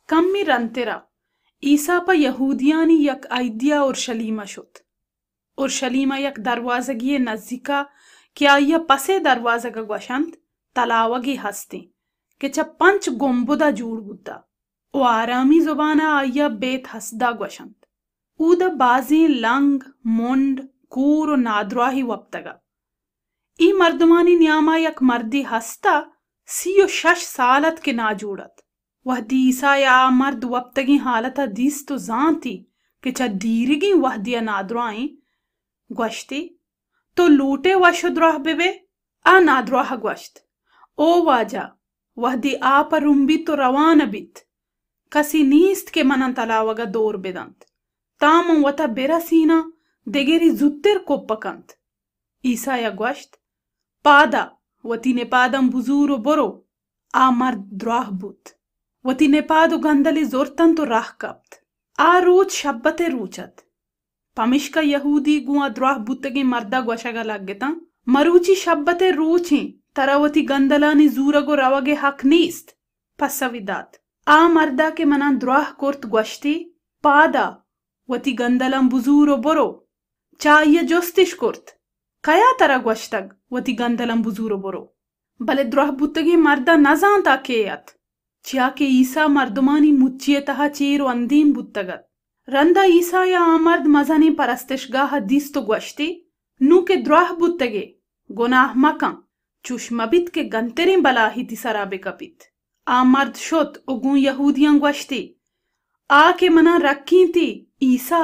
کمی رنترا عیسیٰ پا یہودیانی یک ایدیا اورشلیمہ شد. اورشلیمہ یک دروازگی نزدیکا کہ آیا پسے دروازگا گوشند تلاوگی ہستے کہ چا 5 گنبدا جوڑ بودتا. او آرامی زبانا آیا بیت حسدہ گوشند. او دا بازیں لنگ، منڈ، کور و نادراہی وپتگا. ای مردمانی نیاما یک مردی ہستا 36 سالت کے نا جوڑت. وحدی عیسیٰ یا مرد وپتگی حالتا دیست و زانتی کہ چا دیرگی وحدی نادرائیں گوشتی تو لوٹے وشد راہ بے آ نادراہ گوشت او واجہ وحدی آپا رنبی تو روان بیت کسی نیست کہ منن تلاوگا دور بدند تام وطا برسینا دگری زتر کپکند. عیسیٰ یا گوشت پادا وطی نپادم بزورو برو. آ مرد دراہ بود وطی نپادو گندلی زورتن تو راہ کبت. آ روچ شبت روچت پمشکا یہودی گوہ دراہ بوتگی مردہ گوشگا لگتا مروچی شبت روچیں تراوتی گندلانی زورگو روگے حق نیست. پس سویدات آ مردہ کے منان دراہ کرت گوشتی پادا وطی گندلم بزورو برو. چاہیے جستش کرت کیا ترا گوشتگ وطی گندلم بزورو برو. بلے دراہ بوتگی مردہ نزانتا کیت چیا کہ عیسیٰ مردمانی مچیتہا چیرو اندیم بوتگت. رندہ عیسیٰ یا آمرد مزنی پرستشگاہ دیستو گوشتی نو کے دراہ بوتگے گناہ مکن چوش مبیت کے گنترین بلاہی تی سرابے کپیت. آمرد شد اگون یہودیاں گوشتی آ کے منا رکھیں تی عیسیٰ